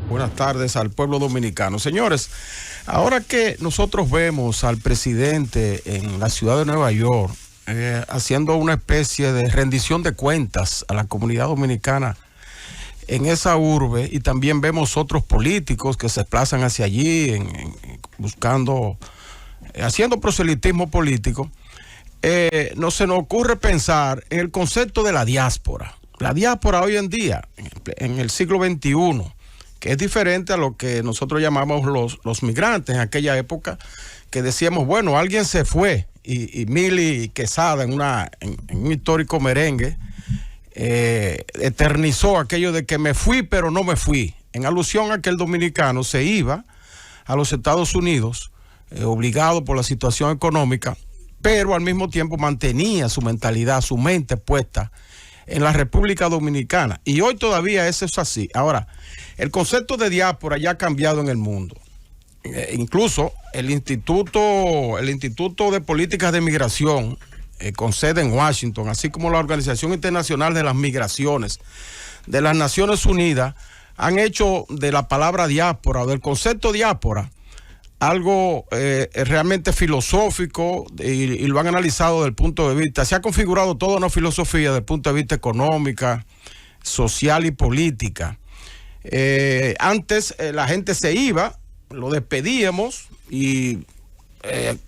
Buenas tardes al pueblo dominicano. Señores, ahora que nosotros vemos al presidente en la ciudad de Nueva York haciendo una especie de rendición de cuentas a la comunidad dominicana en esa urbe, y también vemos otros políticos que se desplazan hacia allí buscando, haciendo proselitismo político, no se nos ocurre pensar en el concepto de la diáspora. La diáspora hoy en día, en el siglo XXI, que es diferente a lo que nosotros llamamos los migrantes en aquella época, que decíamos, bueno, alguien se fue, y Mili Quesada en un histórico merengue eternizó aquello de que me fui pero no me fui, en alusión a que el dominicano se iba a los Estados Unidos obligado por la situación económica, pero al mismo tiempo mantenía su mentalidad, su mente puesta en la República Dominicana, y hoy todavía eso es así. Ahora, el concepto de diáspora ya ha cambiado en el mundo. Incluso el Instituto de Políticas de Migración, con sede en Washington, así como la Organización Internacional de las Migraciones de las Naciones Unidas, han hecho de la palabra diáspora o del concepto diáspora algo realmente filosófico, y lo han analizado desde el punto de vista, se ha configurado toda una filosofía desde el punto de vista económica, social y política. Antes la gente se iba, lo despedíamos y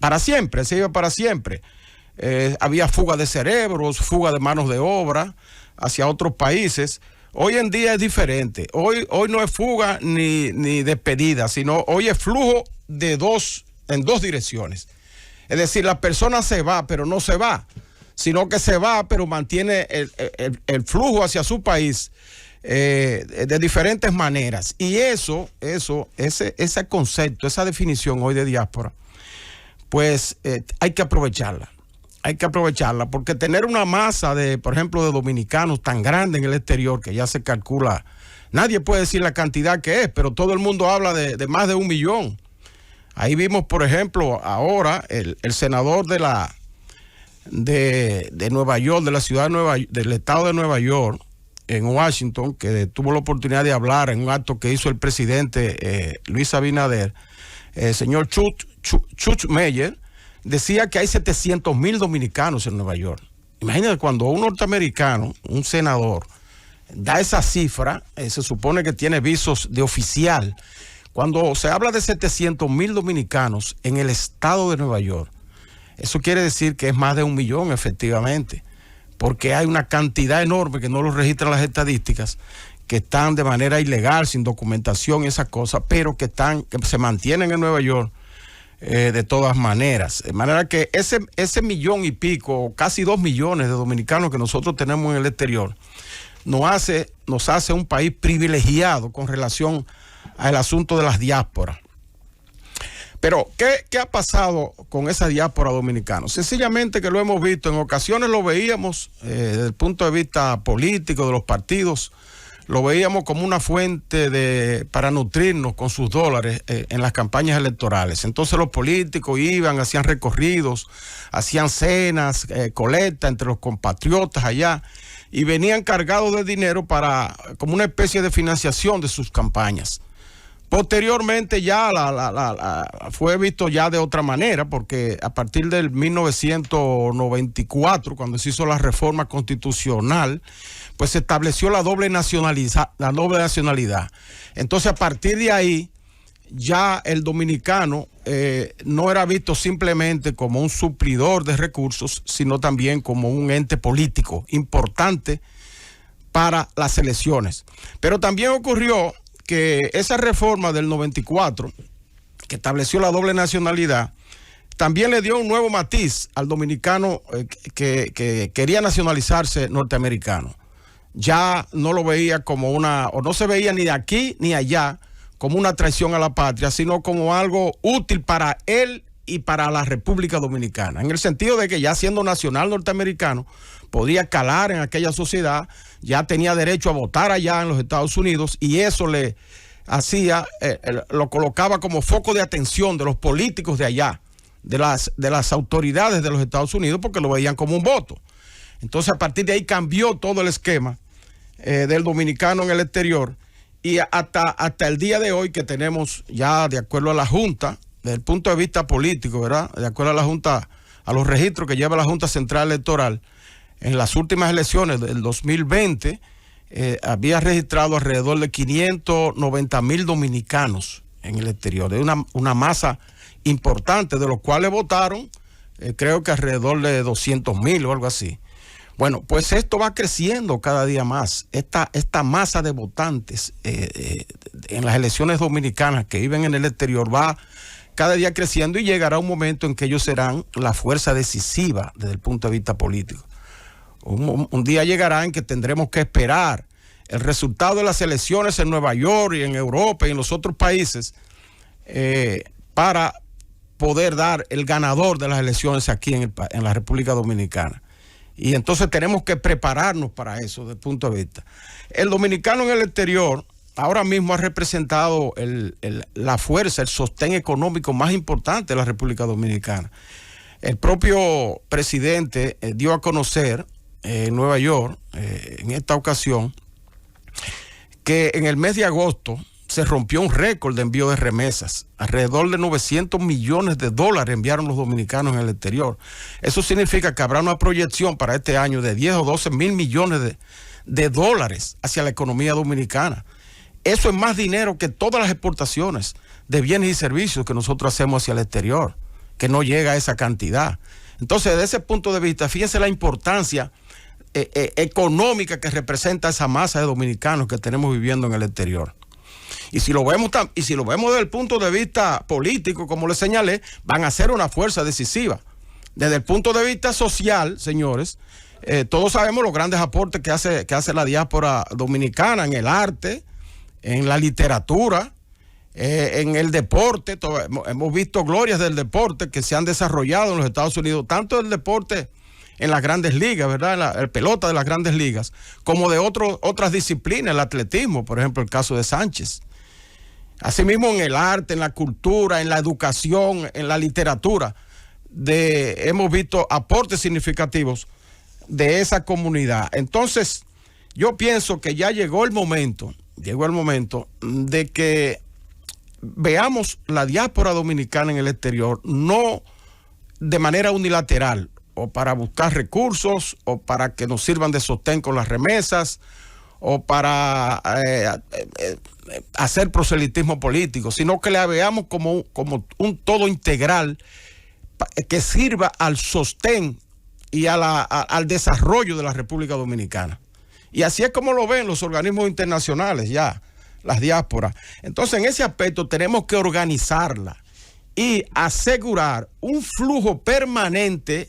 para siempre, se iba para siempre. Había fuga de cerebros, fuga de manos de obra hacia otros países. Hoy en día es diferente. Hoy no es fuga ni despedida, sino hoy es flujo en dos direcciones. Es decir, la persona se va, pero no se va, sino que se va, pero mantiene el flujo hacia su país de diferentes maneras. Y ese concepto, esa definición hoy de diáspora, pues hay que aprovecharla. Hay que aprovecharla, porque tener una masa por ejemplo, de dominicanos tan grande en el exterior, que ya se calcula, nadie puede decir la cantidad que es, pero todo el mundo habla de más de 1 millón. Ahí vimos, por ejemplo, ahora el senador de Nueva York, de la ciudad del estado de Nueva York, en Washington, que tuvo la oportunidad de hablar en un acto que hizo el presidente Luis Abinader, el señor Chuck Meyer, decía que hay 700,000 dominicanos en Nueva York. Imagínate, cuando un norteamericano, un senador, da esa cifra, se supone que tiene visos de oficial. Cuando se habla de 700,000 dominicanos en el estado de Nueva York, eso quiere decir que es más de 1 millón efectivamente, porque hay una cantidad enorme que no lo registran las estadísticas, que están de manera ilegal, sin documentación y esas cosas, pero que se mantienen en Nueva York de todas maneras. De manera que ese millón y pico, casi 2 millones de dominicanos que nosotros tenemos en el exterior, nos hace un país privilegiado con relación al asunto de las diásporas. Pero, ¿qué ha pasado con esa diáspora dominicana? Sencillamente que lo hemos visto, en ocasiones lo veíamos desde el punto de vista político de los partidos, lo veíamos como una fuente para nutrirnos con sus dólares en las campañas electorales. Entonces los políticos iban, hacían recorridos, hacían cenas, colecta entre los compatriotas allá, y venían cargados de dinero como una especie de financiación de sus campañas. Posteriormente ya fue visto ya de otra manera, porque a partir del 1994, cuando se hizo la reforma constitucional, pues se estableció la doble nacionalidad. Entonces, a partir de ahí, ya el dominicano no era visto simplemente como un suplidor de recursos, sino también como un ente político importante para las elecciones. Pero también ocurrió que esa reforma del 94, que estableció la doble nacionalidad, también le dio un nuevo matiz al dominicano que quería nacionalizarse norteamericano. Ya no lo veía como o no se veía ni de aquí ni allá como una traición a la patria, sino como algo útil para él y para la República Dominicana, en el sentido de que ya siendo nacional norteamericano, podía calar en aquella sociedad, ya tenía derecho a votar allá en los Estados Unidos, y eso le hacía, lo colocaba como foco de atención de los políticos de allá, de las autoridades de los Estados Unidos, porque lo veían como un voto. Entonces, a partir de ahí cambió todo el esquema del dominicano en el exterior, Y hasta el día de hoy que tenemos ya, de acuerdo a la Junta, desde el punto de vista político, ¿verdad? De acuerdo a la Junta, a los registros que lleva la Junta Central Electoral, en las últimas elecciones del 2020, había registrado alrededor de 590,000 dominicanos en el exterior. Es una masa importante, de los cuales votaron, creo que alrededor de 200,000 o algo así. Bueno, pues esto va creciendo cada día más. Esta masa de votantes en las elecciones dominicanas que viven en el exterior va cada día creciendo, y llegará un momento en que ellos serán la fuerza decisiva desde el punto de vista político. Un día llegará en que tendremos que esperar el resultado de las elecciones en Nueva York y en Europa y en los otros países para poder dar el ganador de las elecciones aquí en la República Dominicana. Y entonces tenemos que prepararnos para eso desde el punto de vista. El dominicano en el exterior ahora mismo ha representado la fuerza, el sostén económico más importante de la República Dominicana. El propio presidente dio a conocer en Nueva York, en esta ocasión, que en el mes de agosto se rompió un récord de envío de remesas. Alrededor de 900 millones de dólares enviaron los dominicanos en el exterior. Eso significa que habrá una proyección para este año de 10 o 12 mil millones de dólares hacia la economía dominicana. Eso es más dinero que todas las exportaciones de bienes y servicios que nosotros hacemos hacia el exterior, que no llega a esa cantidad. Entonces, desde ese punto de vista, fíjense la importancia económica que representa esa masa de dominicanos que tenemos viviendo en el exterior. Y si lo vemos desde el punto de vista político, como les señalé, van a ser una fuerza decisiva. Desde el punto de vista social, señores, todos sabemos los grandes aportes que hace la diáspora dominicana en el arte, en la literatura, en el deporte. Hemos visto glorias del deporte que se han desarrollado en los Estados Unidos, tanto el deporte en las grandes ligas, ¿verdad? El pelota de las grandes ligas, como de otras disciplinas, el atletismo, por ejemplo, el caso de Sánchez. Asimismo, en el arte, en la cultura, en la educación, en la literatura, hemos visto aportes significativos de esa comunidad. Entonces, yo pienso que ya llegó el momento de que veamos la diáspora dominicana en el exterior, no de manera unilateral, o para buscar recursos, o para que nos sirvan de sostén con las remesas, o para hacer proselitismo político, sino que la veamos como un todo integral que sirva al sostén y al desarrollo de la República Dominicana. Y así es como lo ven los organismos internacionales ya, las diásporas. Entonces, en ese aspecto tenemos que organizarla y asegurar un flujo permanente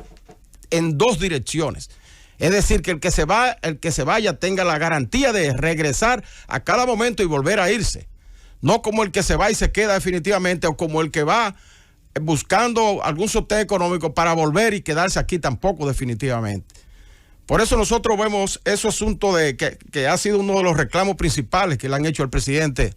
en dos direcciones. Es decir, que el que se vaya tenga la garantía de regresar a cada momento y volver a irse. No como el que se va y se queda definitivamente, o como el que va buscando algún sostén económico para volver y quedarse aquí tampoco definitivamente. Por eso nosotros vemos ese asunto que ha sido uno de los reclamos principales que le han hecho al presidente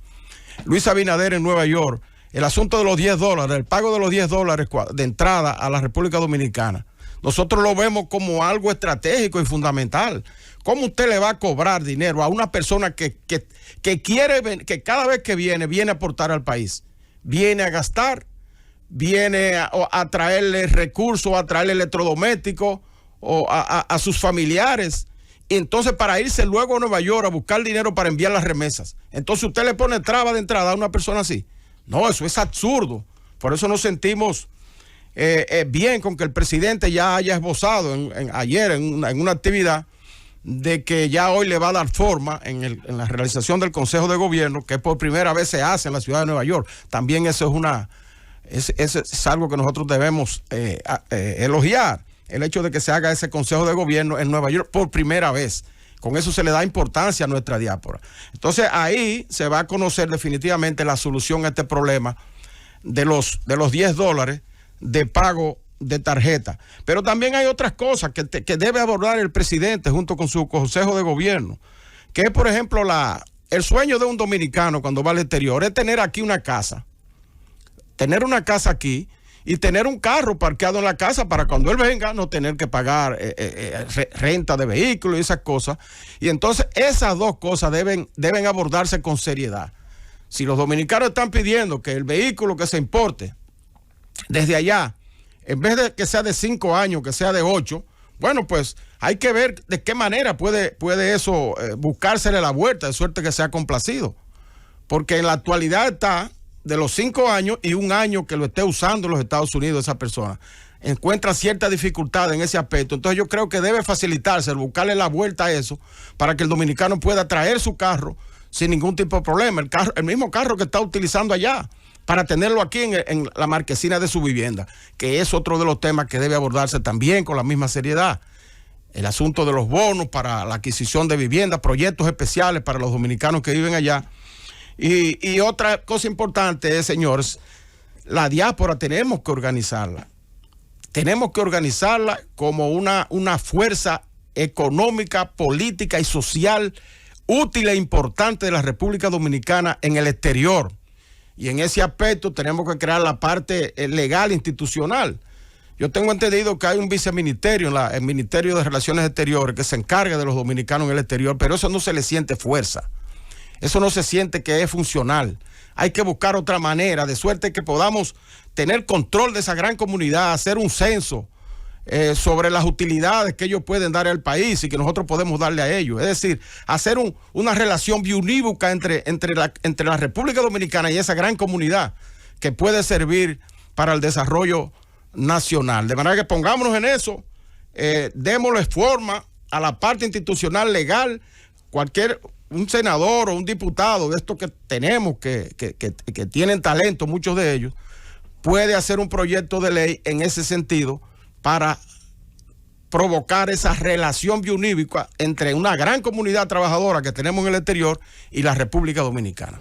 Luis Abinader en Nueva York, el asunto de los $10, el pago de los $10 de entrada a la República Dominicana. Nosotros lo vemos como algo estratégico y fundamental. ¿Cómo usted le va a cobrar dinero a una persona que quiere, que cada vez que viene a aportar al país? Viene a gastar, viene a traerle recursos, a traerle electrodomésticos o a sus familiares. Y entonces, para irse luego a Nueva York a buscar dinero para enviar las remesas. Entonces, ¿usted le pone traba de entrada a una persona así? No, eso es absurdo. Por eso nos sentimos bien con que el presidente ya haya esbozado ayer en una actividad de que ya hoy le va a dar forma en la realización del Consejo de Gobierno, que por primera vez se hace en la ciudad de Nueva York. También eso es algo que nosotros debemos elogiar, el hecho de que se haga ese Consejo de Gobierno en Nueva York por primera vez. Con eso se le da importancia a nuestra diáspora. Entonces ahí se va a conocer definitivamente la solución a este problema de los $10 de pago de tarjeta. Pero también hay otras cosas que debe abordar el presidente junto con su Consejo de Gobierno, que es, por ejemplo, el sueño de un dominicano cuando va al exterior es tener aquí una casa. Tener una casa aquí y tener un carro parqueado en la casa para cuando él venga no tener que pagar renta de vehículos y esas cosas. Y entonces esas dos cosas deben abordarse con seriedad. Si los dominicanos están pidiendo que el vehículo que se importe desde allá, en vez de que sea de 5 años, que sea de 8, bueno, pues hay que ver de qué manera puede eso buscársele la vuelta, de suerte que sea complacido. Porque en la actualidad está de los 5 años y 1 año que lo esté usando en los Estados Unidos esa persona. Encuentra cierta dificultad en ese aspecto. Entonces yo creo que debe facilitarse, buscarle la vuelta a eso para que el dominicano pueda traer su carro sin ningún tipo de problema. El mismo carro que está utilizando allá, para tenerlo aquí en la marquesina de su vivienda, que es otro de los temas que debe abordarse también con la misma seriedad. El asunto de los bonos para la adquisición de viviendas, proyectos especiales para los dominicanos que viven allá. Y otra cosa importante es, señores, la diáspora tenemos que organizarla. Tenemos que organizarla como una fuerza económica, política y social útil e importante de la República Dominicana en el exterior. Y en ese aspecto tenemos que crear la parte legal institucional. Yo tengo entendido que hay un viceministerio en el Ministerio de Relaciones Exteriores que se encarga de los dominicanos en el exterior, pero eso no se le siente fuerza. Eso no se siente que es funcional. Hay que buscar otra manera, de suerte que podamos tener control de esa gran comunidad, hacer un censo sobre las utilidades que ellos pueden dar al país y que nosotros podemos darle a ellos. Es decir, hacer una relación biunívoca entre la República Dominicana y esa gran comunidad que puede servir para el desarrollo nacional. De manera que pongámonos en eso, démosle forma a la parte institucional legal. Un senador o un diputado de estos que tenemos, que tienen talento, muchos de ellos, puede hacer un proyecto de ley en ese sentido para provocar esa relación biunívoca entre una gran comunidad trabajadora que tenemos en el exterior y la República Dominicana.